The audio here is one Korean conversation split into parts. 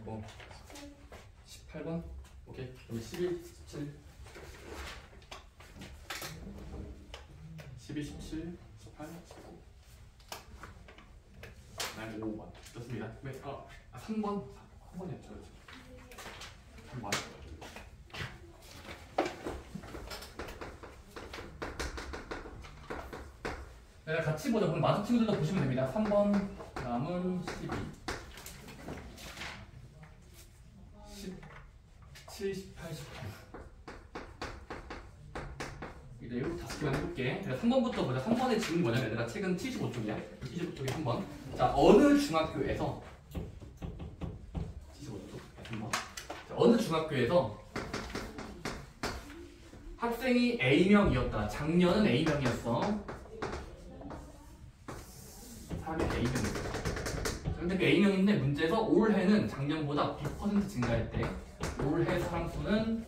있고 18번 오케이. 그럼 11, 17 12, 17, 18, 19 난 5번 좋습니다. 3번? 3번이었죠. 3번 네, 같이 보자. 그럼 마주 친구들도 보시면 됩니다. 3번 다음은 12 17, 18, 18 이제 이렇게 5개만 해볼게. 제가 3번부터 보자. 3번의 질문이 뭐냐면 얘들아 책은 75쪽이야. 75쪽에 3번. 자, 어느 중학교에서 75쪽 3번. 자, 어느 중학교에서 학생이 A명이었다. 작년은 A명이었어. 사람이 A명이었어. 근데 그 A명인데 문제에서 올해는 작년보다 B% 증가했대. 올해 사람 수는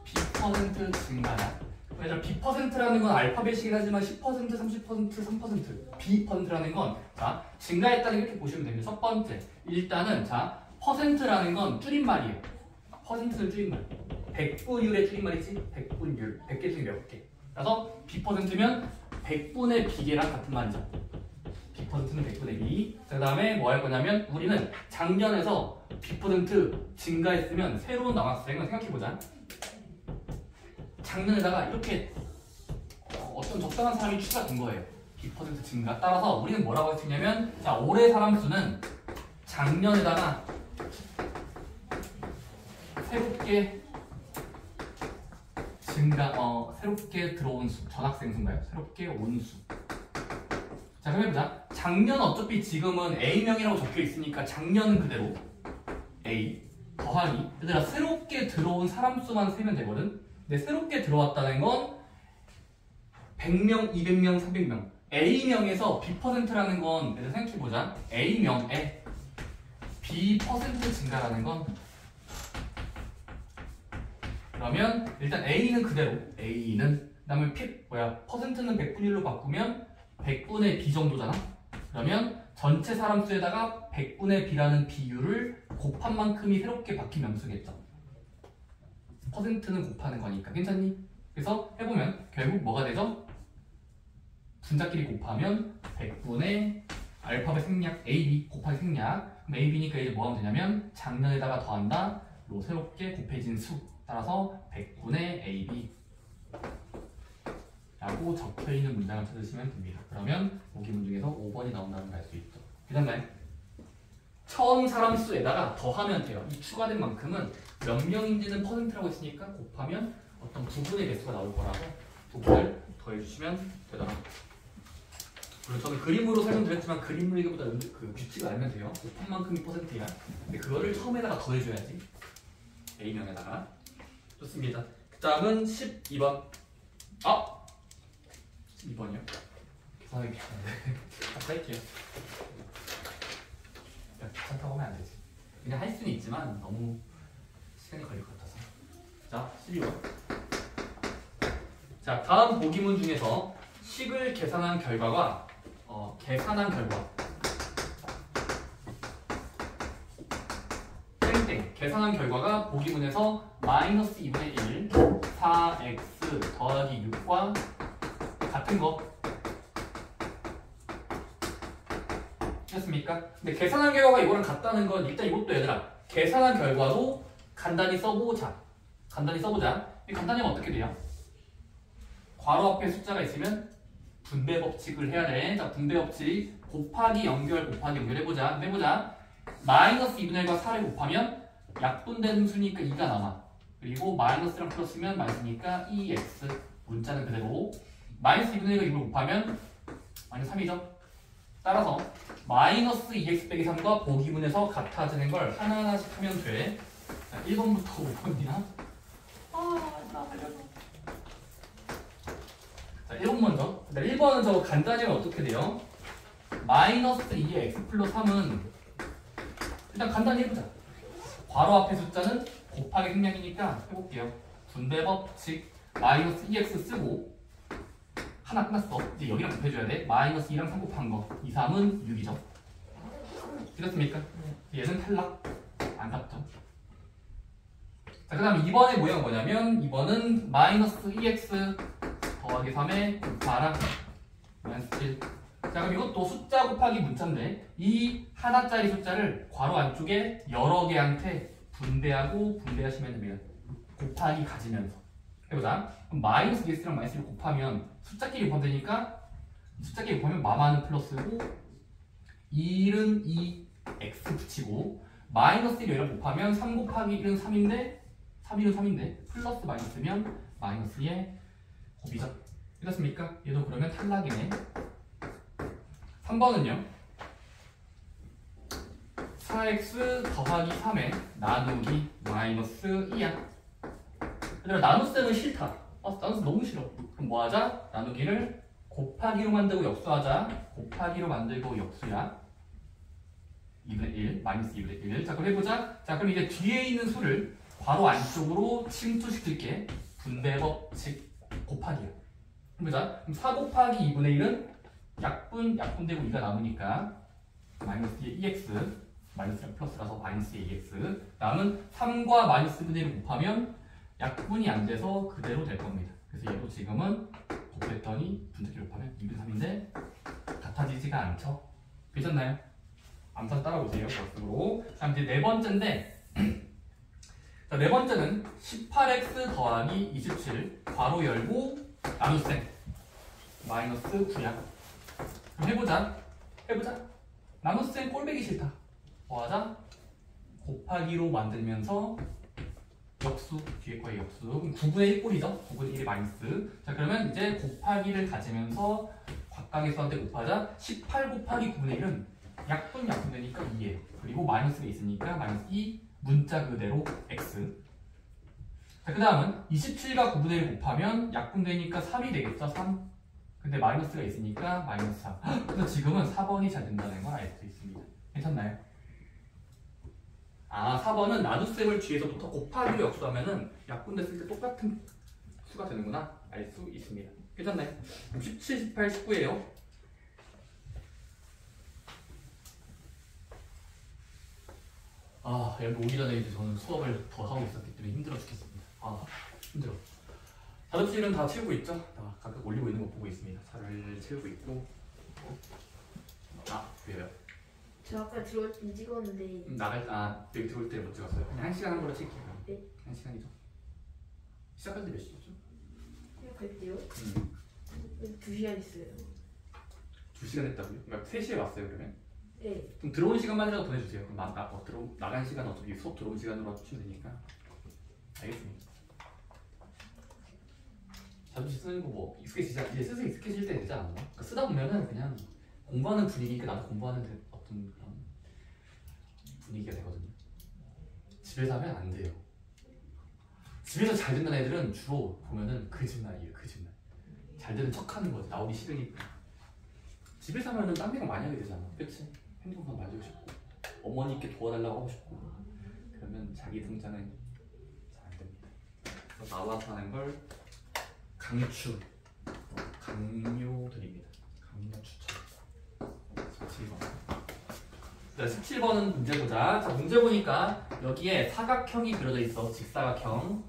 B% 증가야. 왜냐면 B%라는 건 알파벳이긴 하지만 10%, 30%, 3% B%라는 건 자, 증가했다는 이렇게 보시면 됩니다. 첫 번째, 일단은 자, 퍼센트라는 건 줄임말이에요. 퍼센트는 줄임말. 100분율의 줄임말이지. 100분율. 100개 중에 몇 개. 그래서 B%면 100분의 B개랑 같은 말이죠. B%는 100분의 B. 그 다음에 뭐 할 거냐면 우리는 작년에서 B% 증가했으면 새로운 남학생은 생각해보자. 작년에다가 이렇게 어떤 적당한 사람이 추가된 거예요. B% 증가. 따라서 우리는 뭐라고 했냐면 자, 올해 사람 수는 작년에다가 새롭게 새롭게 들어온 수, 전학생 수인가요? 새롭게 온 수. 자, 그럼 해보자. 작년 어차피 지금은 A명이라고 적혀 있으니까 작년은 그대로 A 더하기 얘들아 새롭게 들어온 사람 수만 세면 되거든. 근데 새롭게 들어왔다는 건 100명, 200명, 300명 A명에서 B%라는 건 얘들아 생각해보자. A명에 B% 증가라는 건 그러면 일단 A는 그대로 A는 그다음에 퍼센트는 100분의 1로 바꾸면 100분의 B 정도잖아. 그러면 전체 사람 수에다가 100분의 B라는 비율을 곱한 만큼이 새롭게 바뀐 명수겠죠. 퍼센트는 곱하는 거니까 괜찮니? 그래서 해보면 결국 뭐가 되죠? 분자끼리 곱하면 100분의 알파벳 생략 AB 곱하기 생략. 그럼 AB니까 이제 뭐 하면 되냐면 작년에다가 더한다 로 새롭게 곱해진 수. 따라서 100분의 AB 라고 적혀있는 문장을 찾으시면 됩니다. 그러면 보기문 중에서 5번이 나온다는 걸 알 수 있죠. 괜찮나요? 처음 사람 수에다가 더하면 돼요. 이 추가된 만큼은 몇 명인지는 퍼센트라고 했으니까 곱하면 어떤 부분의 개수가 나올 거라서 부분을 더해주시면 되더라고요. 물론 저는 그림으로 설명드렸지만 그림으로 이거보다 그 규칙을 알면 돼요. 곱한 만큼이 퍼센트야. 근데 그거를 처음에다가 더해줘야지. A명에다가. 좋습니다. 그 다음은 12번. 12번이요? 계산하기 귀찮은데. 아까 할게요. 귀찮다고 하면 안 되지. 그냥 할 수는 있지만 너무 시간이 걸릴 것 같아서. 자, 12번. 자, 다음 보기문 중에서 식을 계산한 결과가 계산한 결과 계산한 결과가 보기문에서 마이너스 2분의 1 4x 더하기 6과 같은 거 됐습니까? 근데 계산한 결과가 이거랑 같다는 건 일단 이것도 얘들아 계산한 결과도 간단히 써보자. 간단히 하면 어떻게 돼요? 괄호 앞에 숫자가 있으면 분배 법칙을 해야 돼. 자, 분배 법칙 곱하기 연결 해보자. 마이너스 2분의 1과 4를 곱하면 약분된 수니까 2가 남아. 그리고 마이너스랑 플러스면 마이너스니까 2x. 문자는 그대로. 마이너스 2분의 1과 6을 곱하면 마이너스 3이죠. 따라서 마이너스 2x 빼기 3과 보기문에서 같아지는 걸 하나하나씩 하면 돼. 자, 1번부터 5번이야. 나 알려줘. 자, 1번 먼저. 1번은 저거 간단히 하면 어떻게 돼요? 마이너스 2의 x 플러스 3은 일단 간단히 해보자. 괄호 앞에 숫자는 곱하기 생략이니까 해볼게요. 분배 법칙 마이너스 2x 쓰고 하나 끝났어. 이제 여기랑 곱해줘야 돼. 마이너스 2랑 3 곱한 거. 2, 3은 6이죠. 되셨습니까? 얘는 탈락. 안타깝죠. 자, 그 다음 2번의 모양은 뭐냐면 2번은 마이너스 2x 더하기 3에 곱하라 마이너스 7. 자, 그럼 이것도 숫자 곱하기 문자인데 이 하나짜리 숫자를 괄호 안쪽에 여러 개한테 분배하시면 됩니다. 곱하기 가지면서 해보자. 그럼 마이너스 2x랑 마이너스 1을 곱하면 숫자끼리 곱하면 되니까 숫자끼리 곱하면 마마는 플러스고 1은 2x 붙이고 마이너스 1이랑 곱하면 3 곱하기 1은 3인데 3, 1은 3인데 플러스 마이너스면 마이너스 2의 곱이죠. 이렇습니까? 얘도 그러면 탈락이네. 3번은요 4x 더하기 3에 나누기 마이너스 2야. 얘들아 나눗셈은 싫다. 나눗셈 너무 싫어. 그럼 뭐하자? 나누기를 곱하기로 만들고 역수하자. 곱하기로 만들고 역수야. 2분의 1, 마이너스 2분의 1. 자, 그럼 해보자. 자, 그럼 이제 뒤에 있는 수를 괄호 안쪽으로 침투시킬게. 분배 법칙 곱하기야. 해보자. 그럼 4 곱하기 2분의 1은 약분되고 2가 남으니까 마이너스 2x, 마이너스랑 플러스라서 마이너스 2x. 다음은 3과 마이너스 분의 1을 곱하면 약분이 안 돼서 그대로 될 겁니다. 그래서 얘도 지금은 곱했더니 분자끼리 곱하면 2분의 3인데 같아지지가 않죠. 되셨나요? 암산 따라오세요. 역으로. 자, 이제 네 번째인데 자, 네 번째는 18x 더하기 27 괄호 열고 나눗셈 마이너스 9야. 그럼 해보자. 나눗셈 꼴배기 싫다. 뭐하자? 곱하기로 만들면서 역수, 뒤에 거의 역수. 그럼 9분의 1 꼴이죠? 9분의 1이 마이너스. 자, 그러면 이제 곱하기를 가지면서 곽각에서한테 곱하자. 18 곱하기 9분의 1은 약분되니까 2예요. 그리고 마이너스가 있으니까 마이너스 2 문자 그대로 x. 자, 그 다음은 27과 9분의 1 곱하면 약분되니까 3이 되겠죠? 3. 근데 마이너스가 있으니까 마이너스 3. 그래서 지금은 4번이 잘 된다는 걸 알 수 있습니다. 괜찮나요? 4번은 나눗셈을 뒤에서부터 곱하기로 역수하면은 약분됐을 때 똑같은 수가 되는구나 알 수 있습니다. 괜찮나요? 그럼 17, 18, 19예요. 여기 오기 전에 이제 저는 수업을 더 하고 있었기 때문에 힘들어 죽겠습니다. 힘들어. 자습실은 다 채우고 있죠? 다 각각 올리고 있는 거 보고 있습니다. 잘 채우고 있고. 왜요? 저 아까 들어올 때 찍었는데 여기 들어올 때 못 찍었어요. 그냥 1시간 한 걸로 칠게요. 네. 1시간이죠. 시작할 때 몇 시였죠? 시작할 때요? 2시간 있어요. 2시간 했다고요? 그러니까 3시에 왔어요 그러면? 네. 그럼 들어오는 시간만이라도 보내주세요. 그럼 나간 시간 어차피 수업 들어온 시간으로 치면 되니까. 알겠습니다. 자습실 쓰는 거 뭐 이제 슬슬 익숙해질 때 되지 않았나? 그러니까 쓰다 보면은 그냥 공부하는 분위기니까 나도 공부하는 어떤 그런 분위기가 되거든요. 집에서 하면 안 돼요. 집에서 잘 된다는 애들은 주로 보면은 거짓말이에요. 거짓말. 잘 되는 척하는 거지. 나오기 싫으니까. 집에서 하면은 딴 데가 많이 하게 되잖아. 그치? 핸드폰 만지고 싶고 어머니께 도와달라고 하고 싶고 그러면 자기 성장은 잘 안 됩니다. 그래서 나와서 하는 걸 강요드립니다. 강요 추천. 17번. 17번은 문제 보자. 자, 문제 보니까 여기에 사각형이 그려져 있어. 직사각형.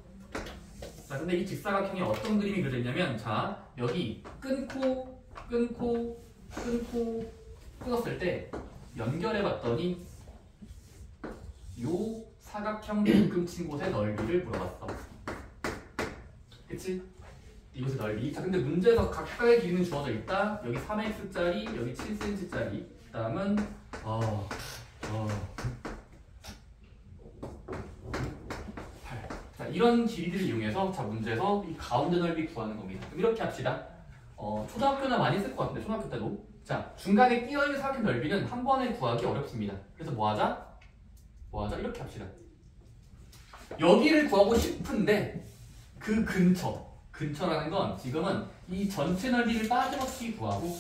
자, 근데 이 직사각형에 어떤 그림이 그려져 있냐면, 자, 여기 끊고 끊었을 때 연결해 봤더니 요 사각형 묶음 친 곳의 넓이를 물어봤어. 그치? 이곳의 넓이. 자, 근데 문제에서 각각의 길이는 주어져 있다. 여기 3x짜리, 여기 7cm짜리. 그 다음은 8. 자, 이런 길이들을 이용해서 자, 문제에서 이 가운데 넓이 구하는 겁니다. 그럼 이렇게 합시다. 초등학교나 많이 쓸 것 같은데, 초등학교 때도. 자, 중간에 끼어있는 사각형 넓이는 한 번에 구하기 어렵습니다. 그래서 뭐하자? 이렇게 합시다. 여기를 구하고 싶은데 그 근처라는 건 지금은 이 전체 넓이를 빠짐없이 구하고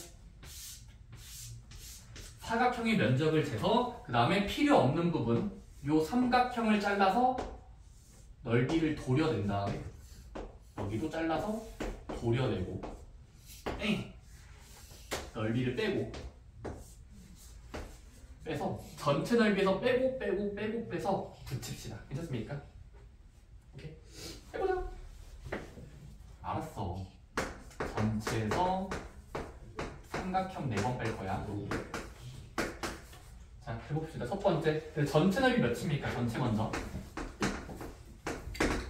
사각형의 면적을 재서 그 다음에 필요 없는 부분 요 삼각형을 잘라서 넓이를 도려낸 다음에 여기도 잘라서 도려내고 넓이를 빼서 전체 넓이에서 빼서 붙입시다. 괜찮습니까? 오케이. 해보자. 알았어. 전체에서 삼각형 4번 뺄 거야. 자, 해봅시다. 첫 번째. 전체 넓이 몇입니까? 전체 먼저.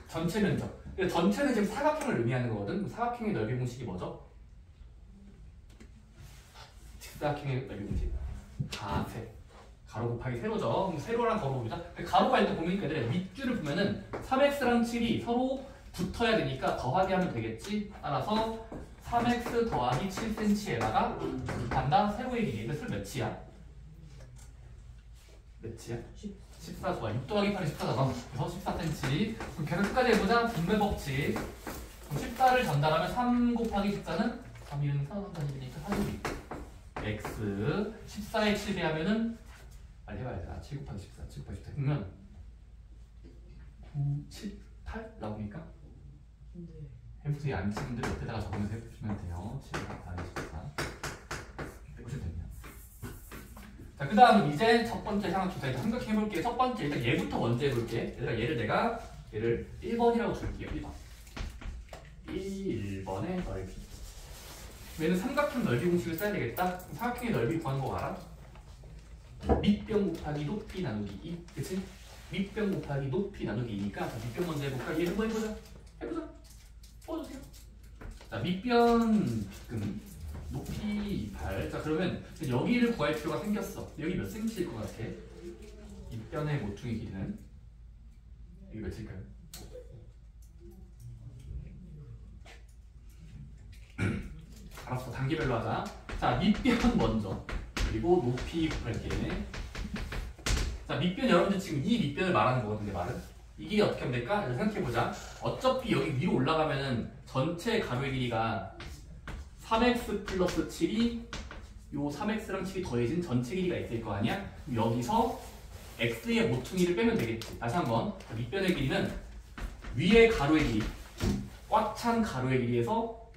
전체 면적. 전체는 지금 사각형을 의미하는 거거든. 사각형의 넓이 공식이 뭐죠? 직사각형의 넓이 공식. 세. 가로 곱하기 세로죠. 그럼 세로랑 가로 보자. 가로가 일단 보니까 얘들아 밑줄을 보면은 3x랑 7이 서로 붙어야 되니까 더하기 하면 되겠지. 따라서 3x 더하기 7cm에다가 곱한다. 세로의 길이. 이것을 몇이야? 몇이야? 14 좋아. 6 더하기 8이 14잖아. 그래서 14cm. 그럼 계속 끝까지 해보자. 분배 법칙. 그럼 14를 전달하면 3 곱하기 14는 3이는 4니까 4이 x 14에 7 배하면은 빨리 해봐야 돼. 7 곱하기 14, 7 곱하기 14. 그러면 9, 7, 8 나오니까? 네. 햄스에 안 치는데 옆에다가 적으면서 해보시면 돼요. 7 곱하기 14. 빼보시면 됩니다. 자, 그 다음 이제 첫 번째 삼각형사 이제 생각해볼게요. 첫 번째 일단 얘부터 먼저 해볼게. 얘를 1번이라고 줄게요. 1번. 1번의 넓이. 얘는 삼각형 넓이 공식을 써야 되겠다. 삼각형의 넓이 구하는 거 알아? 밑변 곱하기 높이 나누기 2. 그치? 밑변 곱하기 높이 나누기 2니까 밑변 먼저 해볼까? 얘 한번 해보자. 뽑아주세요. 자, 밑변 비금 높이 8. 자, 그러면 여기를 구할 필요가 생겼어. 여기 몇 cm일 것 같아? 밑변의 모퉁이 길이는 여기 몇일까요? 알았어. 단계별로 하자. 자, 밑변 먼저. 그리고 높이 구할게. 자, 밑변 여러분들 지금 이 밑변을 말하는 거거든요. 말은. 이 길이 어떻게 하면 될까? 생각해보자. 어차피 여기 위로 올라가면은 전체 가로의 길이가 3x 플러스 7이 요 3x랑 7이 더해진 전체 길이가 있을 거 아니야? 그럼 여기서 x의 모퉁이를 빼면 되겠지. 다시 한번. 밑변의 길이는 위의 가로의 길이, 꽉 찬 가로의 길이에서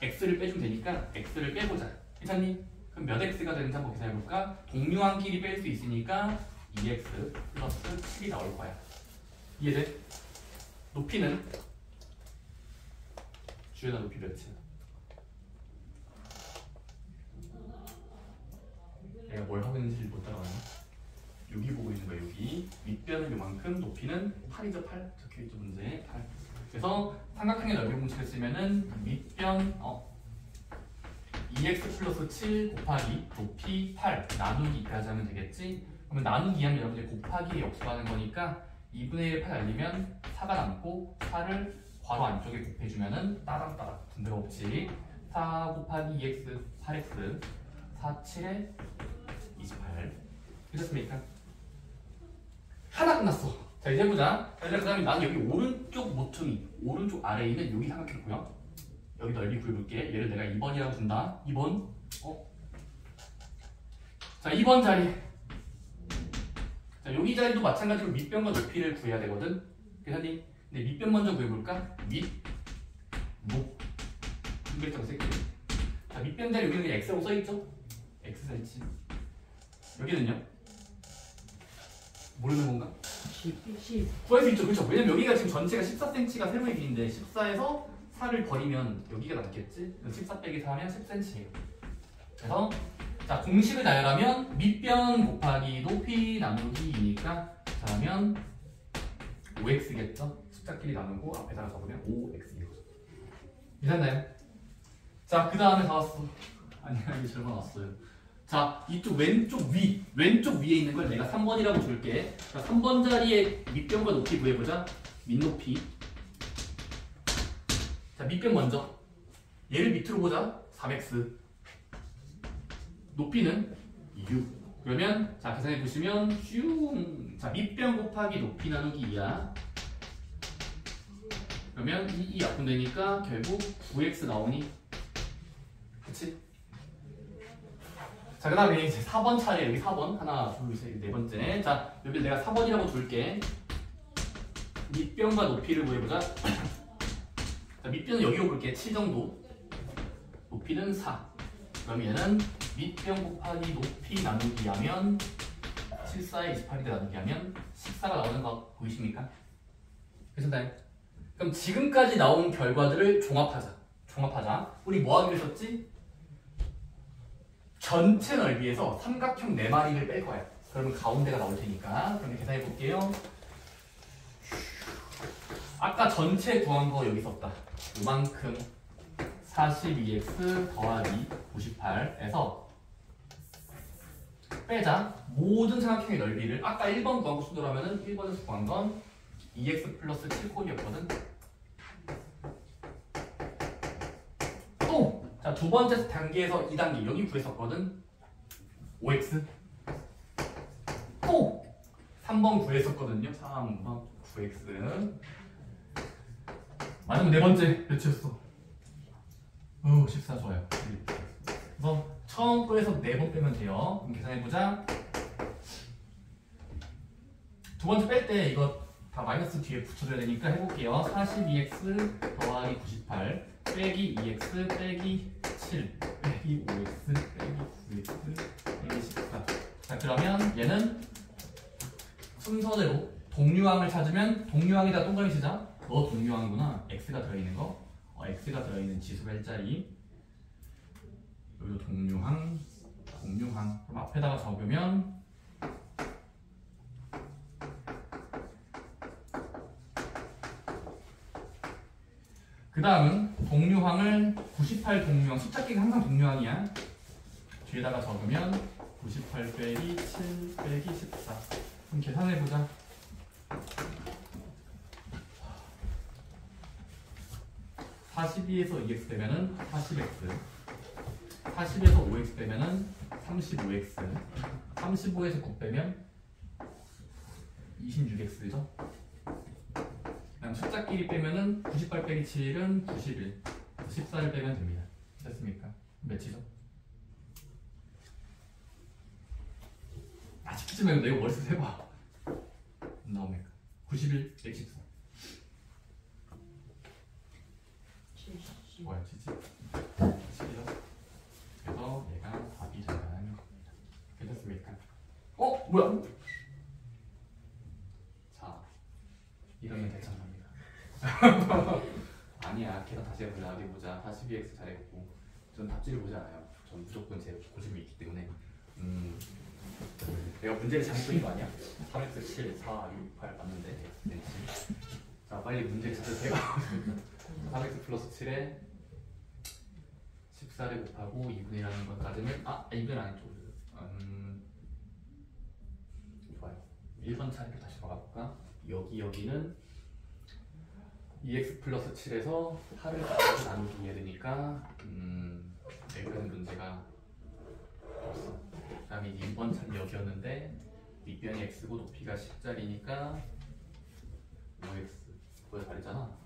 x를 빼주면 되니까 x를 빼보자. 괜찮니? 그럼 몇 x가 되는지 한번 계산해볼까? 동류한 길이 뺄 수 있으니까 2x 플러스 7이 나올 거야. 이해돼? 높이는? 주연아 높이 몇이야? 내가 뭘 하고 있는지 못 따라가네. 여기 보고 있는 거야. 여기 밑변은 요만큼, 높이는 8이죠. 8 적혀있죠. 문제에 8. 그래서 삼각형의 넓이 공식을 쓰면은 밑변 2x 플러스 7 곱하기 높이 8 나누기까지 하면 되겠지. 그러면 나누기 하면 여러분들 곱하기에 역수하는 거니까 2분의 1 8 날리면 4가 남고 4를 괄호 안쪽에 곱해주면은 따당따당 분배 법칙. 4 곱하기 2x 8x 4 7에 28. 되셨습니까? 하나 끝났어. 자, 이제 해보자. 그 다음에 나는 여기 오른쪽 모퉁이, 오른쪽 아래에 있는 여기 삼각형이고요. 여기 넓이 구해볼게. 얘를 내가 2번이라고 준다. 2번. 자, 2번 자리. 자, 여기 자리도 마찬가지로 밑변과 높이를 구해야 되거든. 계산님. 근데 밑변 먼저 구해볼까? 높. 분배점 쓸게요. 자, 밑변 자리 여기는 그냥 x라고 써있죠? xcm. 여기는요? 모르는 건가? 10. 구할 수 있죠. 그렇죠. 왜냐면 여기가 지금 전체가 14cm가 세로의 길인데 14에서 4를 버리면 여기가 남겠지? 14 빼기 4 하면 10cm예요. 그래서 자, 공식을 나열하면 밑변 곱하기 높이 나누기 2니까 자, 하면 5x겠죠? 숫자끼리 나누고 앞에다가 적으면 5x예요. 이해됐나요? 자, 그 다음에 다 왔어. 아니야, 이게 절반 왔어요. 자, 이쪽 왼쪽 위에 있는 걸 내가 3번이라고 줄게. 자, 3번 자리에 밑변과 높이 구해보자. 밑높이. 자, 밑변 먼저. 얘를 밑으로 보자. 3x. 높이는 6. 그러면 자, 계산해 보시면 슝. 자, 밑변 곱하기 높이 나누기 2야. 그러면 이 약분되니까 결국 9x 나오니. 그치? 자, 그 다음에 이제 4번 차례. 여기 4번. 하나, 둘, 셋, 네 번째. 자, 여기 내가 4번이라고 줄게. 밑변과 높이를 구해보자. 자, 밑변은 여기로 볼게. 7 정도. 높이는 4. 그럼 얘는 밑변 곱하기 높이 나누기 하면 74에 28에 나누기 하면 14가 나오는 거 보이십니까? 괜찮나요? 그럼 지금까지 나온 결과들을 종합하자. 우리 뭐 하기로 했었지? 전체 넓이에서 삼각형 4마리를 뺄 거야. 그러면 가운데가 나올 테니까. 그럼 계산해 볼게요. 아까 전체 구한 거 여기 있었다. 이만큼 42x 더하기 98에서 빼자. 모든 삼각형의 넓이를 아까 1번 구한 거 순으로 하면은 1번에서 구한 건 2x 플러스 7꼴이었거든. 또! 자, 두 번째 단계에서 2단계 여기 구했었거든. 5x. 또! 3번 구했었거든요. 3번 9x. 마지막 네 번째 몇이었어? 14 좋아요. 그래서 처음 거에서 4번 빼면 돼요. 그럼 계산해보자. 두 번째 뺄 때 이거 다 마이너스 뒤에 붙여줘야 되니까 해볼게요. 42x 더하기 98 빼기 2x 빼기 7 빼기 5x 빼기 9x 빼기 14. 자, 그러면 얘는 순서대로 동류항을 찾으면 동류항에다 동그라미 치자. 너 동류항이구나. x가 들어있는 거. x가 들어있는 지수 일자리. 여기도 동류항. 그럼 앞에다가 적으면 그 다음은 동류항을 98 동류항. 숫자끼가 항상 동류항이야. 뒤에다가 적으면 98 빼기 7 빼기 14. 그럼 계산해보자. 42에서 2x 빼면은 40x, 40에서 5x 빼면은 35x, 35에서 9 빼면 26x죠. 그냥 숫자끼리 빼면은 98 빼기 7은 91, 14를 빼면 됩니다. 됐습니까? 몇이죠? 아직쯤 말고 내가 머릿속에서 해봐. 나옵니까? 91, 114. 뭐야, 70이요? 그래서 얘가 답이 된다는 겁니다. 괜찮습니까? 뭐야? 자, 이러면 대참합니다. 아니야, 계산 다시 해보자. 어디 보자. 42x 잘했고. 전 답지를 보지 않아요. 전 무조건 제 고집이 있기 때문에. 내가 문제를 잘못 푼 거 아니야? 3x 7, 4, 6, 8 맞는데. 자, 빨리 문제를 찾으세요. 3x 플러스 7에 14를 곱하고 2분의 1하는 것까지는 2분의 아니죠. 좋아요. 1번 차례를 다시 가볼까? 여기는 2x 플러스 7에서 8을 나누기 해야 되니까 여기까지 문제가 없어. 그 다음에 2번 차례 여기였는데 밑변이 x고 높이가 10짜리니까 5x 그거 잘했잖아.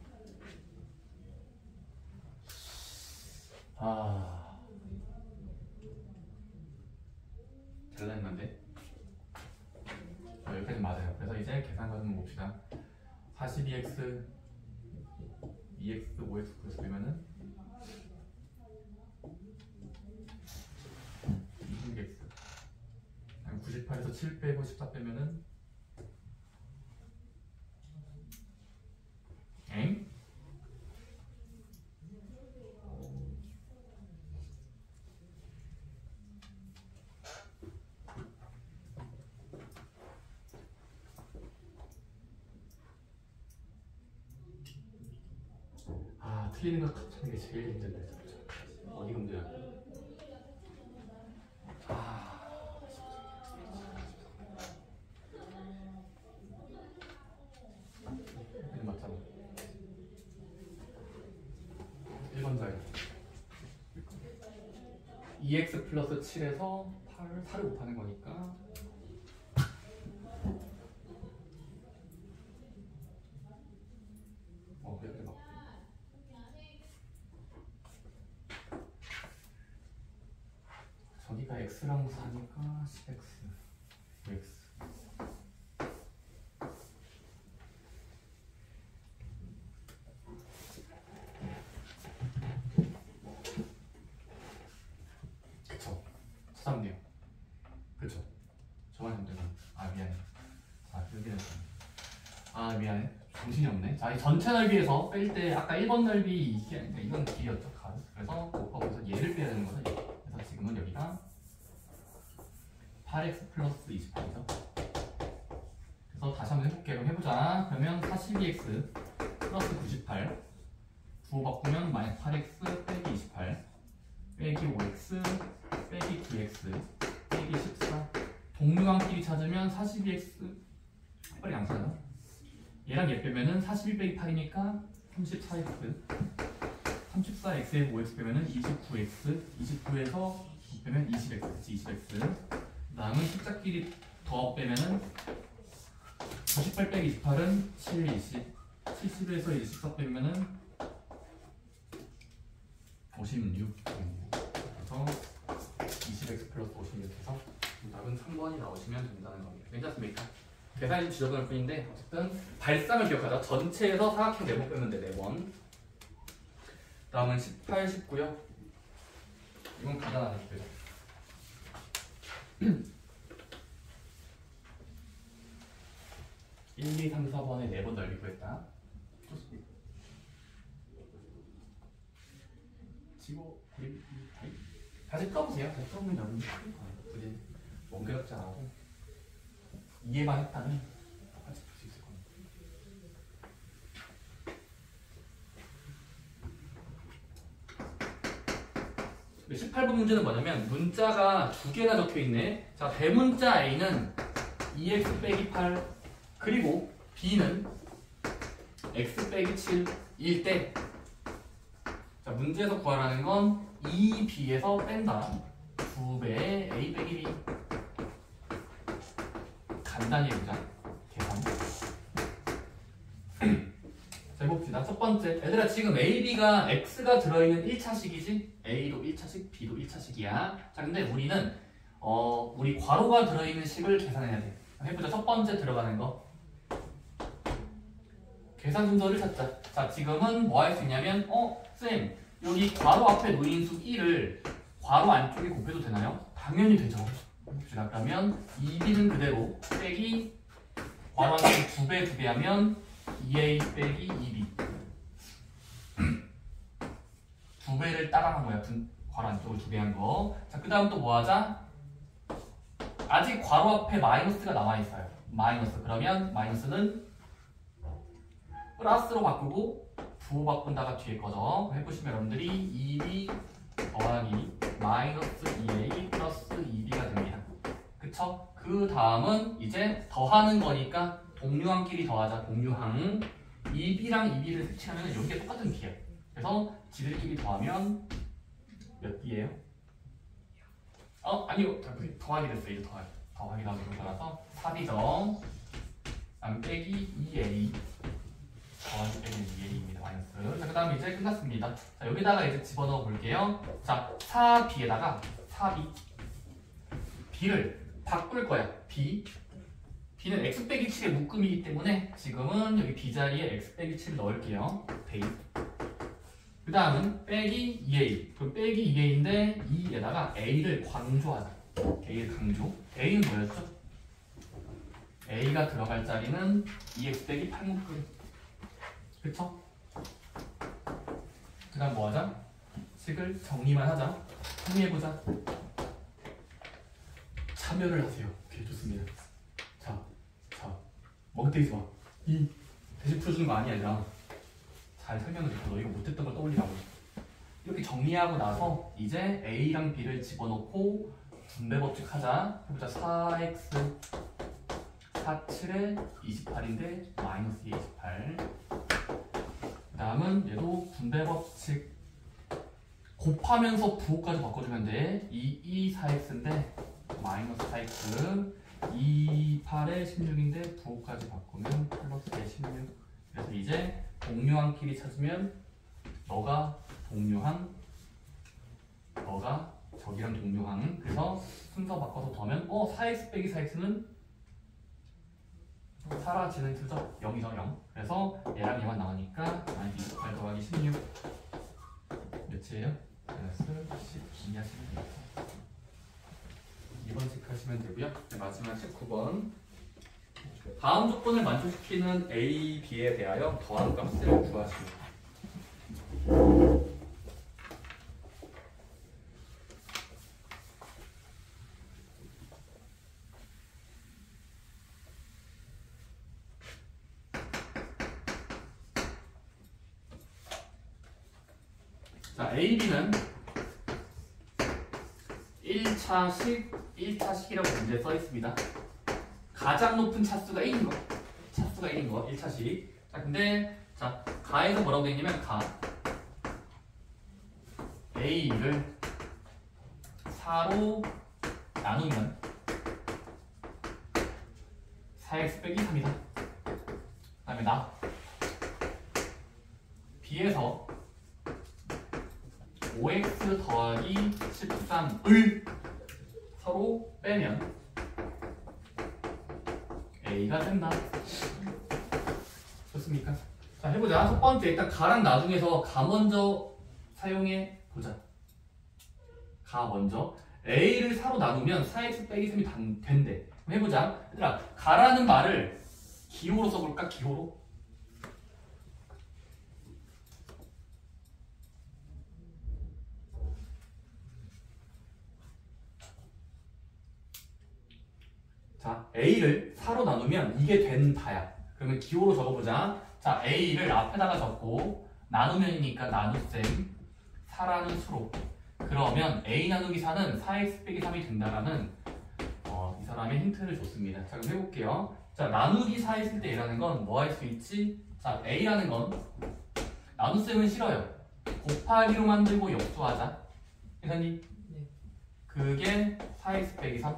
잘났는데 여기까지 맞아요. 그래서 이제 계산 과정 봅시다. 42x 2x 5x 플러스 빼면은 26x 98에서 7 빼고 14 빼면은 엥? 틀리는 걸 찾는 게 제일 힘든데 어디가 문제야? 맞잖아. 1번 자리 2x 플러스 7에서 4를 곱하는 거니까 이렇게 막 저기가 x랑 4니까 10x 5x 저번에 안 되나? 아 미안해. 자 여기는 아 미안해. 정신이 없네. 자 이 전체 넓이에서 뺄 때 아까 1번 넓이 이게 아니라 이건 길이었죠. 가로. 그래서 곱하고서 얘를 빼야 되는 거죠. 그래서 지금은 여기가 8x 플러스 28이죠. 그래서 다시 한번 해볼게요. 그럼 해보자. 그러면 42x 플러스 98 부호 바꾸면 마이너스 8x 빼기 28 빼기 5x 빼기 9x 빼기 14 동류항끼리 찾으면 42x 빨리 양수하자. 얘랑 얘 빼면은 41 빼기 8이니까 34x 34x에 5x 빼면은 29x 29에서 9 빼면 20x 그치 20x 그 다음은 숫자끼리 더 빼면은 98 빼기 28은 7, 20 70에서 24 빼면은 56 그래서 20x 플러스 56에서 정답은 3번이 나오시면 된다는 겁니다. 괜찮습니까? 계산이 지저분할 뿐인데 어쨌든 발상을 기억하자. 전체에서 사각형 4번 빼면 돼. 4번 다음은 18, 19요. 이건 간단하게 되죠. 1, 2, 3, 4번에 4번 넓이 구했다. 좋습니다. 지고 다시 풀어보세요. 다시 풀어보면 넓이 굳이 원그럭지 않아도 이해만 했다면 똑같이 풀 수 있을 겁니다. 18번 문제는 뭐냐면 문자가 두 개가 적혀 있네. 자, 대문자 A는 2x 빼기 8 그리고 B는 x 빼기 7일 때 자, 문제에서 구하라는 건 2B에서 뺀다. 2배의 A 빼기 B 간단히 해보자. 계산. 자, 해봅시다. 첫 번째. 얘들아, 지금 A, B가 X가 들어있는 1차식이지? A도 1차식, B도 1차식이야. 자, 근데 우리는, 우리 괄호가 들어있는 식을 계산해야 돼. 해보자. 첫 번째 들어가는 거. 계산 순서를 찾자. 자, 지금은 뭐 할 수 있냐면, 쌤, 여기 괄호 앞에 노인수 1을 괄호 안쪽에 곱해도 되나요? 당연히 되죠. 봅시다. 그러면 2b는 그대로 빼기 괄호 안쪽에 2배 하면 2a 빼기 2b 2배를 따라한 거야. 괄호 안쪽을 2배 한 거. 자, 그 다음 또 뭐 하자? 아직 괄호 앞에 마이너스가 남아있어요. 마이너스. 그러면 마이너스는 플러스로 바꾸고 부호 바꾼다가 뒤에 거죠. 해보시면 여러분들이 2b 더하기 마이너스 2a 플러스 2b가 됩니다. 그쵸? 그 다음은 이제 더하는 거니까 동류항끼리 더하자. 동류항 2b랑 2b를 색칠하면 여기가 똑같은 비예요. 그래서 지들끼리 더하면 몇 b예요? 아니요. 더하기 됐어요. 이제 더하기 나오는 거라서 4b죠. 다음 빼기 2a 더하기 빼기 2a입니다. 마이너스. 자, 그 다음에 이제 끝났습니다. 자, 여기다가 이제 집어넣어 볼게요. 자, 4b에다가 4b b를 바꿀 거야. b는 x 빼기 7의 묶음이기 때문에 지금은 여기 b 자리에 x 빼기 7을 넣을게요. 베이스. 그 다음은 빼기 2a. 그럼 빼기 2a인데 2에다가 a를 강조하자. a를 강조. a는 뭐였죠? a가 들어갈 자리는 2x 빼기 8 묶음. 그쵸? 그 다음 뭐 하자? 식을 정리만 하자. 정리해보자. 참여를 하세요. 오케이, 좋습니다. 자, 멍때리지 마. 이 대신 풀어주는 거 아니야. 잘 설명을 해줘. 너 이거 못했던 걸 떠올리라고. 이렇게 정리하고 나서 이제 A랑 B를 집어넣고 분배 법칙 하자. 해보자. 4x 47에 28인데 마이너스 28. 그 다음은 얘도 분배 법칙 곱하면서 부호까지 바꿔주면 돼. 2, 4x인데 마이너스 4x 2, 8에 16인데 부호까지 바꾸면 플러스에 16. 그래서 이제 동류항끼리 찾으면 너가 동류항, 너가 저기랑 동류항. 그래서 순서 바꿔서 더하면 4x 빼기 4x는 사라지는 수죠. 0이죠. 0. 그래서 얘랑 얘만 나오니까 28 더하기 16 몇이에요? 마이너스 12 하시면 됩니다. 2번 체크하시면 되고요. 네, 마지막 책 9번. 다음 조건을 만족시키는 A, B에 대하여 더한 값을 구하시오. 자, A, B는 1차식이라고 문제에 써 있습니다. 가장 높은 차수가 1인 거. 차수가 1인 거, 1차식. 자, 근데, 자, 가에서 뭐라고 되어 있냐면, A를 4로 나누면 4x 빼기 3이다. 그 다음에 B에서 5x 더하기 13을 서로 빼면 A가 된다. 좋습니까? 자, 해보자. 첫 번째, 일단 가랑 나중에서 가 먼저 사용해 보자. 가 먼저. A를 4로 나누면 4x 빼기 3이 된대. 그럼 해보자. 얘들아, 가라는 말을 기호로 써볼까? 기호로? 자, A를 4로 나누면 이게 된다야. 그러면 기호로 적어보자. 자, A를 앞에다가 적고 나누면이니까 나눗셈 4라는 수로. 그러면 A 나누기 4는 4x 빼기 3이 된다라는 이 사람의 힌트를 줬습니다. 자, 그럼 해볼게요. 자, 나누기 4 했을 때 A라는 건 뭐 할 수 있지? 자, A라는 건 나눗셈은 싫어요. 곱하기로 만들고 역수하자. 회사님? 네. 그게 4x 빼기 3.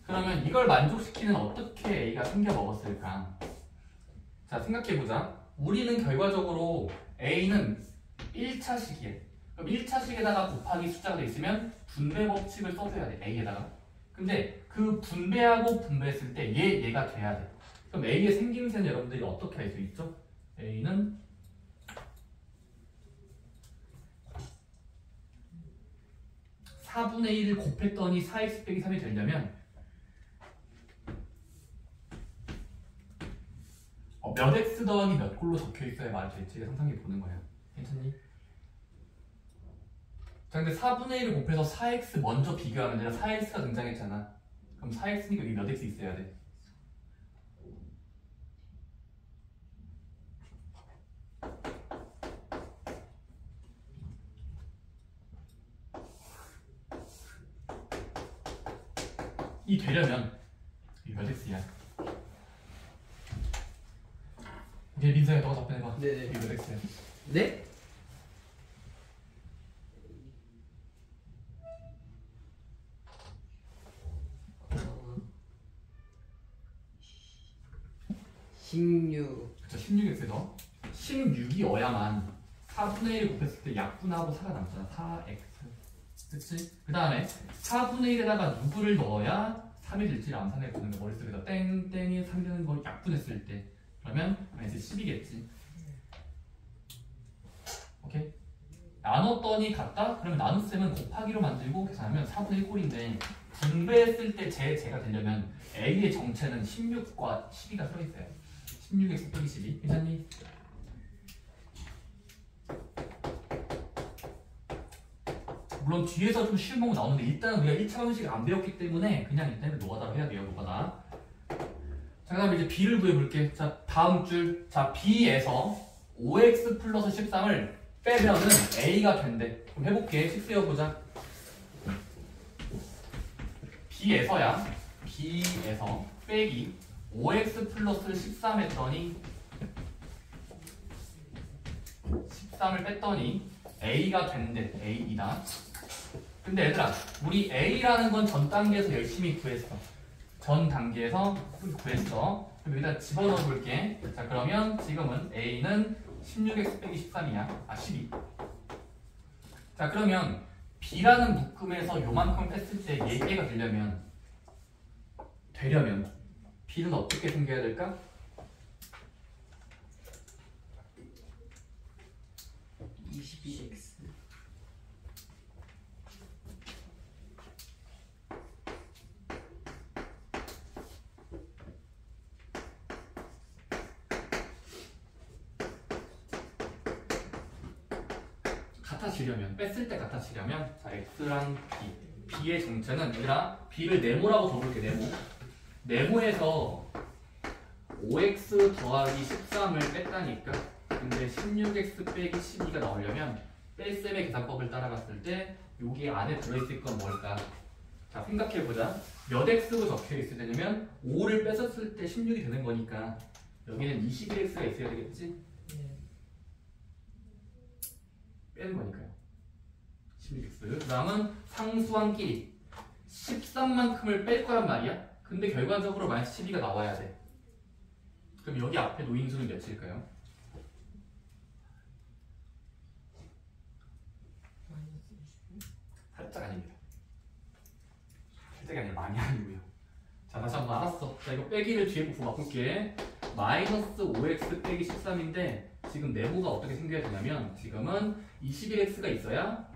그러면 이걸 만족시키는 어떻게 A가 생겨 먹었을까? 자, 생각해보자. 우리는 결과적으로 A는 1차식이에요. 그럼 1차식에다가 곱하기 숫자가 돼 있으면 분배 법칙을 써줘야 돼. A에다가. 근데 그 분배하고 분배했을 때 얘가 돼야 돼. 그럼 A의 생김새는 여러분들이 어떻게 알 수 있죠? A는 4분의 1을 곱했더니 4x 빼기 3이 되려면 몇 x 더하기 몇 골로 적혀 있어야 말이 될지 상상해 보는 거예요. 괜찮니? 자, 근데 4분의 1을 곱해서 4x 먼저 비교하면 되나 4x가 등장했잖아. 그럼 4x니까 여기 몇 x 있어야 돼? 이 되려면 이게 몇 x야? 이제 민서야 너가 답변해봐. 네네. 이게 몇 x야? 네? 어, 16. 그쵸, 16x에서 16이어야만 4분의 1을 곱했을 때 약분하고 살아남잖아. 4x. 그치? 그 다음에 4분의 1에다가 누구를 넣어야 3이 될지 암산해 보는 거. 머릿속에서 땡땡이 3이 되는 걸 약분했을 때. 그러면 이제 10이겠지. 오케이? 나눴더니 같다? 그러면 나눗셈은 곱하기로 만들고 계산하면 4분의 1꼴인데 분배했을 때 제가 되려면 A의 정체는 16과 12가 들어있어요. 16x 빼기 12. 괜찮니? 물론 뒤에서 좀 쉬운 방법 나오는데 일단 우리가 1차 방식을 안 배웠기 때문에 그냥 일단 노가다로 해야 돼요. 노가다. 자, 그 다음에 이제 B를 구해볼게. 자, 다음 줄. 자, B에서 5x 플러스 13을 빼면은 A가 된대. 그럼 해볼게. 식 세워보자. B에서 빼기 5x 플러스 13 했더니 13을 뺐더니 A가 된대. A이다. 근데 얘들아, 우리 A라는 건 전 단계에서 열심히 구했어. 전 단계에서 구했어. 그럼 여기다 집어넣어 볼게. 자, 그러면 지금은 A는 16x 빼기 13이야. 12. 자, 그러면 B라는 묶음에서 요만큼 뺐을 때 얘가 되려면 B는 어떻게 생겨야 될까? 같아지려면 뺐을 때 같아지려면 자 x랑 b의 정체는 얘들아 b를 네모라고 적을게. 네모에서 5x 더하기 13을 뺐다니까. 근데 16x 빼기 12가 나오려면 뺄셈의 계산법을 따라갔을 때 여기 안에 들어있을 건 뭘까? 자 생각해보자. 몇 x로 적혀있어야 되냐면 5를 뺏었을 때 16이 되는 거니까 여기는 21x가 있어야 되겠지? 네. 빼는 거니까요. 16x. 그 다음은 상수항끼리 13만큼을 뺄 거란 말이야. 근데 결과적으로 마이너스 12가 나와야 돼. 그럼 여기 앞에 노인수는 몇일까요? 살짝 아닙니다. 살짝이 아니라 많이 아니고요. 자 다시 한번 알았어. 자 이거 빼기를 뒤에 보고 바꿀게. 마이너스 5x 빼기 13인데 지금 네모가 어떻게 생겨야 되냐면 지금은 21x가 있어야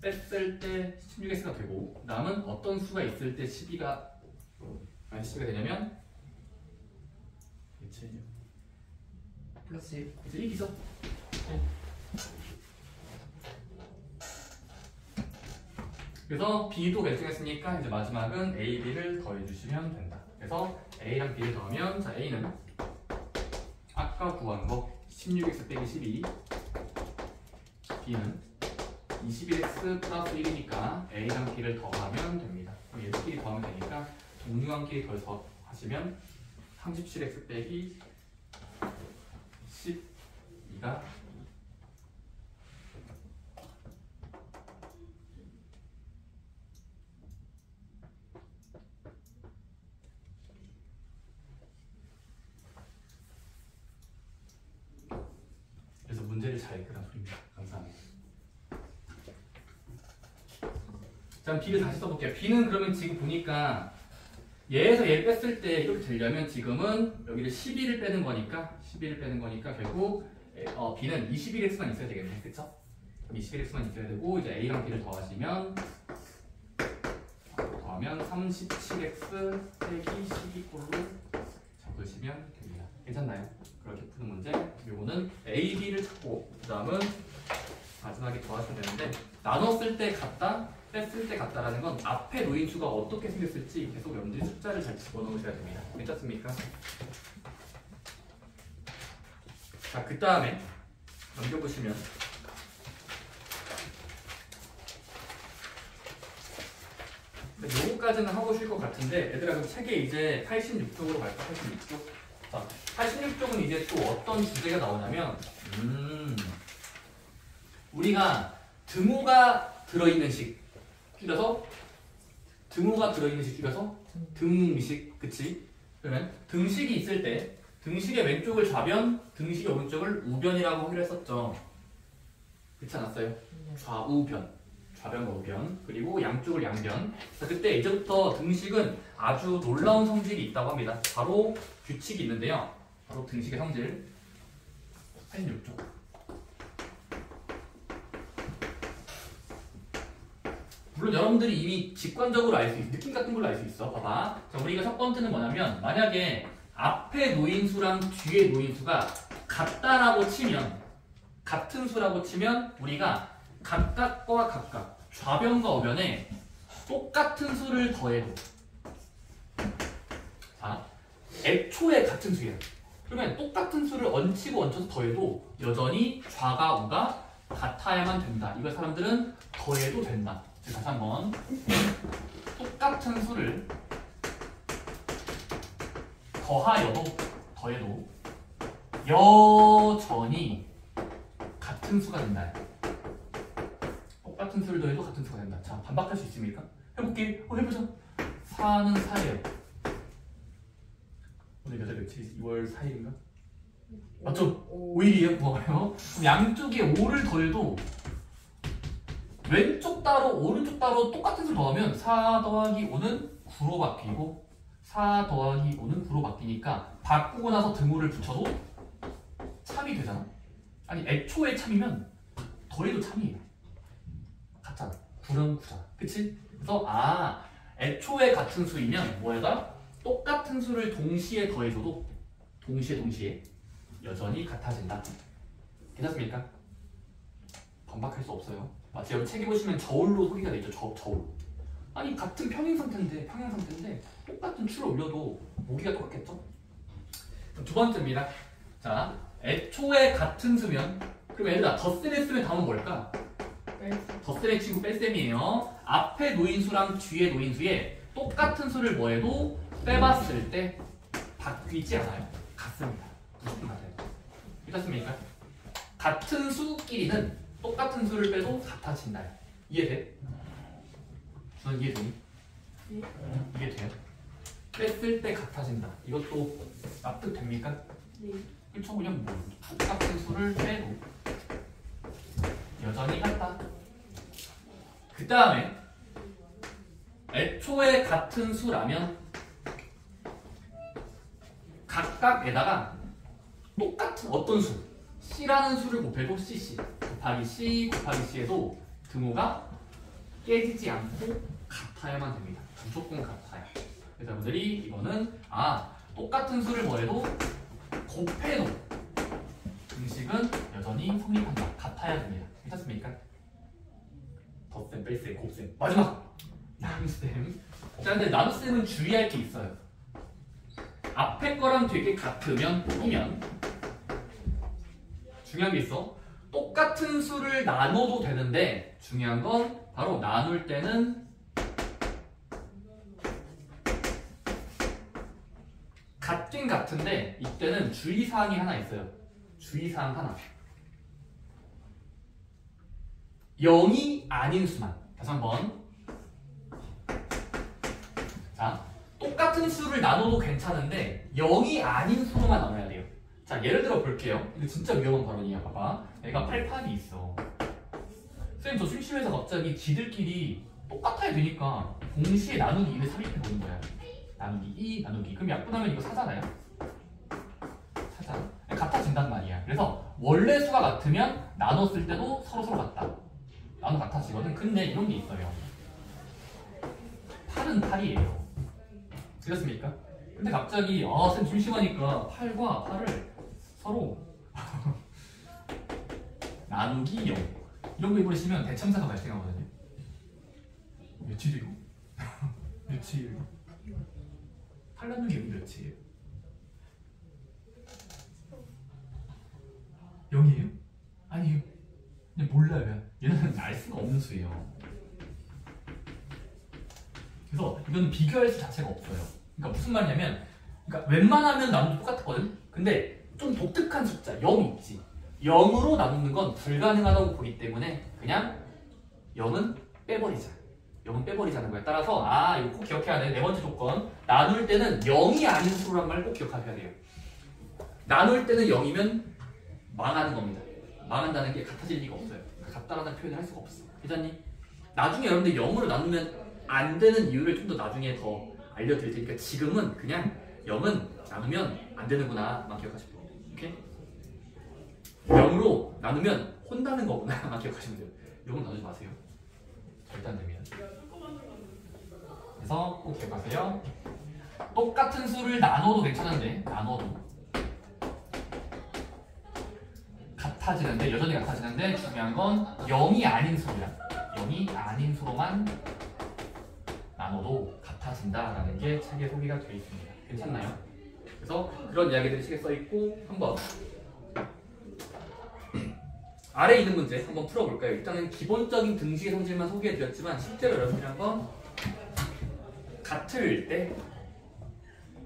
뺐을 때 16x가 되고 남은 어떤 수가 있을 때 12가 되냐면 플러스 1. 이제 1이죠. 그래서 B도 결정했으니까 이제 마지막은 A, B를 더해주시면 된다. 그래서 A랑 B를 더하면 자 A는 아까 구한 거 16x 빼기 12, B는 21x 플러스 1이니까 A랑 B를 더하면 됩니다. 그럼 얘들끼리 더하면 되니까 동류항끼리 더하시면 37x 빼기 12가 그래서 문제를 잘 읽으란 소리입니다. 감사합니다. 자, B를 다시 써볼게요. B는 그러면 지금 보니까 얘에서 얘를 뺐을 때 이렇게 되려면 지금은 여기를 12를 빼는 거니까 결국 B는 21x만 있어야 되겠네. 그쵸? 21x만 있어야 되고 이제 A랑 B를 더하면 37x 빼기 12꼴로 적으시면 됩니다. 괜찮나요? 그렇게 푸는 문제. 요거는 A, B를 찾고 그 다음은 마지막에 더하시면 되는데 나눴을 때 같다, 뺐을 때 같다라는 건 앞에 노인수가 어떻게 생겼을지 계속 여러분들이 숫자를 잘 집어넣으셔야 됩니다. 괜찮습니까? 자, 그 다음에 넘겨보시면 요거까지는 하고 쉴 것 같은데 얘들아 그럼 책에 이제 86쪽으로 갈까? 86쪽? 자, 86쪽은 이제 또 어떤 주제가 나오냐면 우리가 등호가 들어있는 식 줄여서 등식, 그치? 그러면 등식이 있을 때 등식의 왼쪽을 좌변, 등식의 오른쪽을 우변이라고 하기로 했었죠. 그렇지 않았어요? 좌우변, 좌변과 우변, 그리고 양쪽을 양변. 그때 이제부터 등식은 아주 놀라운 성질이 있다고 합니다. 바로 규칙이 있는데요. 바로 등식의 성질 86쪽. 물론 여러분들이 이미 직관적으로 알 수 있어. 느낌 같은 걸로 알 수 있어. 봐봐. 자, 우리가 첫 번째는 뭐냐면 만약에 앞에 노인수랑 뒤에 노인수가 같다라고 치면 같은 수라고 치면 우리가 각각과 각각 좌변과 우변에 똑같은 수를 더해도 자, 애초에 같은 수예요. 그러면 똑같은 수를 얹히고 얹혀서 더해도 여전히 좌가 우가 같아야만 된다. 이걸 사람들은 더해도 된다. 다시 한번 똑같은 수를 더해도 여전히 같은 수가 된다. 똑같은 수를 더해도 같은 수가 된다. 자, 반박할 수 있습니까? 해볼게. 해보자. 4는 4예요. 오늘 몇 월 며칠이지? 2월 4일인가? 맞죠? 5일이에요? 뭐가요? 그럼 양쪽에 5를 더해도 왼쪽 따로 오른쪽 따로 똑같은 수 더하면 4 더하기 5는 9로 바뀌고 4 더하기 5는 9로 바뀌니까 바꾸고 나서 등호를 붙여도 참이 되잖아. 아니 애초에 참이면 더해도 참이에요. 같잖아. 9는 9잖아. 그치? 그래서 애초에 같은 수이면 뭐에다? 똑같은 수를 동시에 더해줘도 동시에 여전히 같아진다. 괜찮습니까? 반박할 수 없어요. 마치 여러분 책에 보시면 저울로 소리가 내죠. 저울. 아니 같은 평행 상태인데 똑같은 추를 올려도 모기가 똑같겠죠? 두 번째입니다. 자, 애초에 같은 수면 그럼 얘들아 덧셈 했으면 다음은 뭘까? 덧셈의 친구 뺄셈이에요. 앞에 놓인 수랑 뒤에 놓인 수에 똑같은 수를 뭐해도 빼봤을 때 바뀌지 않아요. 같습니다. 무조건 같아요. 괜찮습니까? 같은 수끼리는 똑같은 수를 빼도 같아진다. 이해돼? 저는 이해되니? 네. 이해돼요? 뺐을 때 같아진다. 이것도 납득됩니까? 네. 그쵸? 그냥 뭐 똑같은 수를 빼도 여전히 같다. 그 다음에 애초에 같은 수라면 각각에다가 똑같은 어떤 수 C라는 수를 곱해도 CC 곱하기 C 곱하기 C에도 등호가 깨지지 않고 같아야만 됩니다. 무조건 같아요. 그래서 여러분들이 이거는 똑같은 수를 뭐해도 곱해도 등식은 여전히 성립한다. 같아야 됩니다. 괜찮습니까? 덧셈, 뺄셈, 곱셈. 마지막! 나눗셈. 자, 근데 나눗셈은 주의할 게 있어요. 앞에 거랑 되게 같으면 중요한 게 있어. 똑같은 수를 나눠도 되는데 중요한 건 바로 나눌 때는 같긴 같은데 이때는 주의사항이 하나 있어요. 주의사항 하나. 0이 아닌 수만. 다시 한번. 자, 똑같은 수를 나눠도 괜찮은데 0이 아닌 수로만 나눠야 돼요. 자, 예를 들어 볼게요. 이거 진짜 위험한 발언이야. 봐봐. 얘가 88이 있어. 선생님 저 심심해서 갑자기 지들끼리 똑같아야 되니까 동시에 나누기 2를 삽입해 보는 거야. 나누기 2, 나누기. 그럼 약분하면 이거 사잖아요? 사잖아. 같아진단 말이야. 그래서 원래 수가 같으면 나눴을 때도 서로 같다. 나눠 같아지거든. 근데 이런 게 있어요. 8은 8이에요. 되셨습니까? 근데 갑자기 쌤 심심하니까 8과 8을 서로 나누기 0 이런 거 해버리시면 대참사가 발생하거든요. 며칠이고? 며칠 8 나누기 0이 몇이에요? 0이에요? 아니에요. 그냥 몰라요. 얘는 알 수가 없는 수예요. 그래서 이건 비교할 수 자체가 없어요. 그러니까 무슨 말이냐면 그러니까 웬만하면 나누도 똑같거든? 근데 좀 독특한 숫자 0이 있지. 0으로 나누는 건 불가능하다고 보기 때문에 그냥 0은 빼버리자. 0은 빼버리자는 거야. 따라서 이거 꼭 기억해야 돼. 네 번째 조건. 나눌 때는 0이 아닌 수란 말 꼭 기억하셔야 돼요. 나눌 때는 0이면 망하는 겁니다. 망한다는 게 같아질 리가 없어요. 그러니까 같다라는 표현을 할 수가 없어. 회장님, 나중에 여러분들 0으로 나누면 안 되는 이유를 좀 더 나중에 더 알려드릴 테니까 지금은 그냥 0은 나누면 안 되는구나만 기억하시면 돼요. 오케이? 0으로 나누면 혼나는 거구나만 기억하시면 돼요. 0은 나누지 마세요. 절대 안 됩니다. 그래서 꼭 기억하세요. 똑같은 수를 나눠도 괜찮은데 나눠도 같아지는데 여전히 같아지는데 중요한 건 0이 아닌 수야. 0이 아닌 수로만 나눠도 같아진다라는 게 책에 소개가 되어 있습니다. 괜찮나요? 그래서 그런 이야기들이 책에 써 있고 한번 아래에 있는 문제 한번 풀어볼까요? 일단은 기본적인 등식의 성질만 소개해드렸지만 실제로 여러분이 한번 같을 때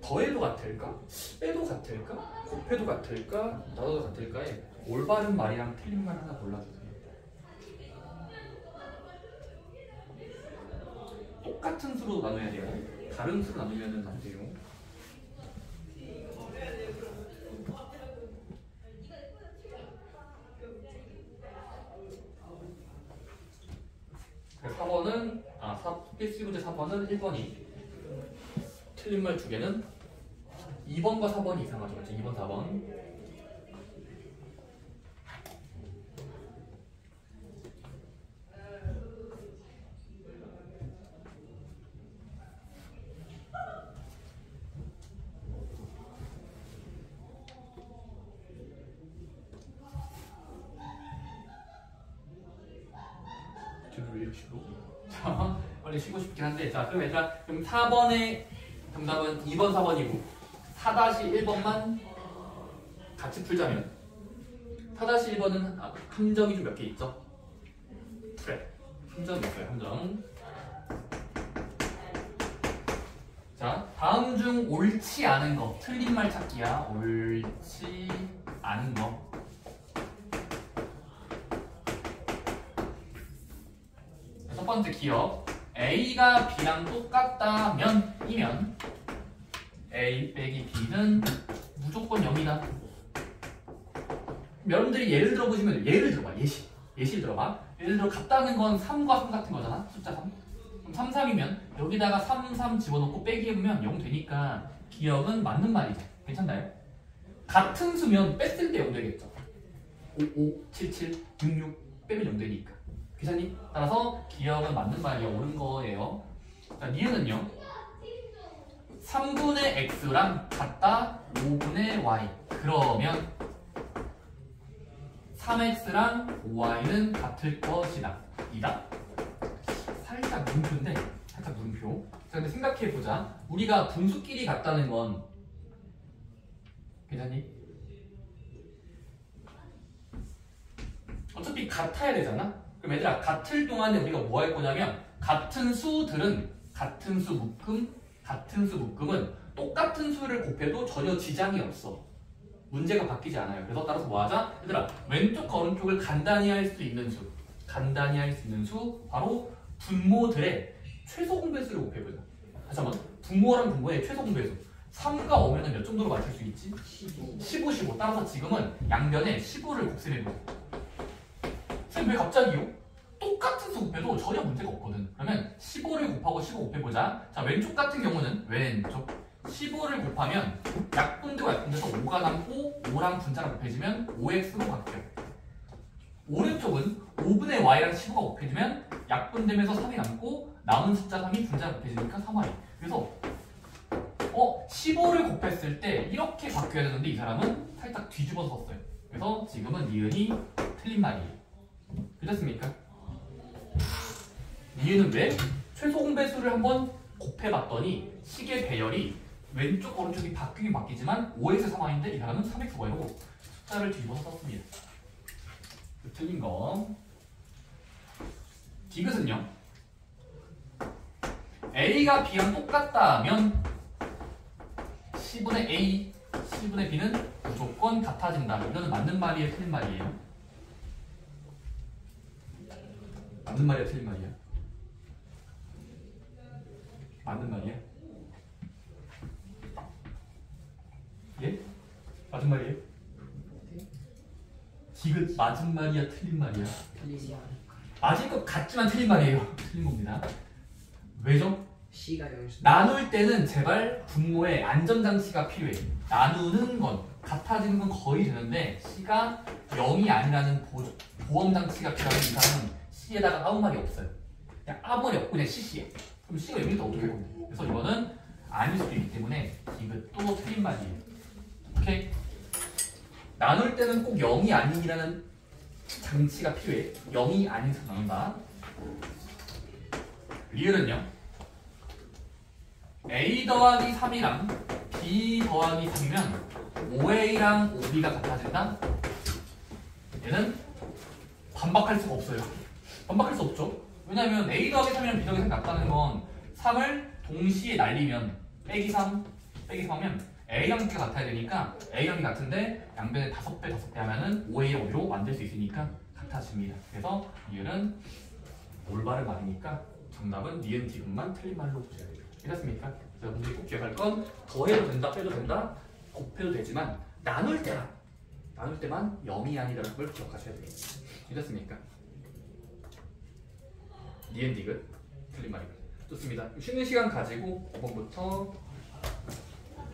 더해도 같을까? 빼도 같을까? 곱해도 같을까? 나눠도 같을까에 올바른 말이랑 틀린 말 하나 골라주세요. 똑같은 수로 나눠야 돼요. 다른 수로 나누면 안 돼요. 그래서 4번은 필수 문제 4번은 1번이 틀린 말 2개는 2번과 4번이 이상하죠. 그렇죠? 2번, 4번. 쉬고. 자, 빨리 쉬고 싶긴 한데. 자, 그럼 얘들아, 그럼 4번의 정답은 2번, 4번이고 4-1번만 같이 풀자면 4-1번은 함정이 좀 몇 개 있죠? 그래, 함정이 있어요. 함정. 자, 다음 중 옳지 않은 거, 틀린 말 찾기야. 옳지 않은 거. 첫 번째 기억. A가 B랑 똑같다면 이면 A 빼기 B는 무조건 0이다. 여러분들이 예를 들어 보시면 예를 들어봐. 예시를 들어봐. 예를 들어 같다는 건 3과 3 같은 거잖아. 숫자 3. 그럼 3, 3이면 여기다가 3, 3 집어넣고 빼기 해보면 0 되니까 기억은 맞는 말이죠. 괜찮나요? 같은 수면 뺐을 때 0 되겠죠. 5, 5, 7, 7, 6, 6 빼면 0 되니까. 괜찮니? 따라서 기억은 맞는 말이야. 옳은 거예요. 자, 니은은요. 3분의 x랑 같다 5분의 y. 그러면 3x랑 5y는 같을 것이다. 이다. 살짝 물음표인데, 살짝 물음표. 자, 근데 생각해보자. 우리가 분수끼리 같다는 건 괜찮니? 어차피 같아야 되잖아? 그럼 얘들아, 같을 동안에 우리가 뭐 할 거냐면 같은 수들은 같은 수 묶음은 똑같은 수를 곱해도 전혀 지장이 없어. 문제가 바뀌지 않아요. 그래서 따라서 뭐 하자? 얘들아, 왼쪽과 오른쪽을 간단히 할 수 있는 수 바로 분모들의 최소 공배수를 곱해보자. 다시 한번, 분모랑 분모의 최소 공배수 3가 오면 몇 정도로 맞출 수 있지? 15, 15. 따라서 지금은 양변에 15를 곱셈해보자. 쌤, 왜 갑자기요? 똑같은 수 곱해도 전혀 문제가 없거든. 그러면 15를 곱하고 15 곱해보자. 자, 왼쪽 같은 경우는 왼쪽 15를 곱하면 약분되고 약분돼서 5가 남고 5랑 분자가 곱해지면 5x로 바뀌어. 오른쪽은 5분의 y랑 15가 곱해지면 약분되면서 3이 남고 남은 숫자 3이 분자가 곱해지니까 3y. 그래서 15를 곱했을 때 이렇게 바뀌어야 되는데 이 사람은 살짝 뒤집어서 썼어요. 그래서 지금은 니은이 틀린 말이에요. 그렇습니까? 니은은 왜? 최소 공배수를 한번 곱해봤더니 식의 배열이 왼쪽 오른쪽이 바뀌긴 바뀌지만 5x 3y인데 이 사람은 3x y로 숫자를 뒤집어서 썼습니다. 틀린 거. 디귿은요. A가 B랑 똑같다면 C분의 A, C분의 B는 무조건 같아진다. 이거는 맞는 말이에요, 틀린 말이에요? 맞는 말이야, 틀린 말이야? 맞는 말이야? 예? 맞은 말이에요? 디귿 맞은 말이야, 틀린 말이야? 틀리지 않을까. 맞을 것 같지만 틀린 말이에요. 틀린 겁니다. 왜죠? C가 0일 나눌 때는 제발 분모에 안전장치가 필요해. 나누는 건, 같아지는 건 거의 되는데 C가 0이 아니라는 보험장치가 필요한 이 사람은 C에다가 아무 말이 없어요. 그냥 아무 말이 없고 그냥 CC야. 그럼 C가 0이니까 어떻게 할 건데? 그래서 이거는 아닐 수도 있기 때문에 이것도 틀린 말이에요. 오케이? 나눌 때는 꼭 0이 아니라는 장치가 필요해. 0이 아닌 이상 나눈다. 리을은요. A 더하기 3이랑 B 더하기 3이면 5A랑 5B가 같아진다? 얘는 반박할 수가 없어요. 반박할 수 없죠. 왜냐면 A 더하기 3이랑 B 더하기 3이 같다는 건 3을 동시에 날리면 빼기 3, 빼기 3하면 A랑 B가 같아야 되니까 A랑이 같은데 양변에 5배, 5배 하면은 5A랑 5B로 만들 수 있으니까 같아집니다. 그래서 니은은 올바른 말이니까 정답은 니은 디귿만 틀린 말로 보셔야 돼요. 이렇습니까? 여러분들이 꼭 기억할 건 더해도 된다, 빼도 된다, 곱해도 되지만 나눌 때만 0이 아니라는 걸 기억하셔야 돼요. 이렇습니까? 니은 디귿 틀린 말이고. 좋습니다. 쉬는 시간 가지고 5번부터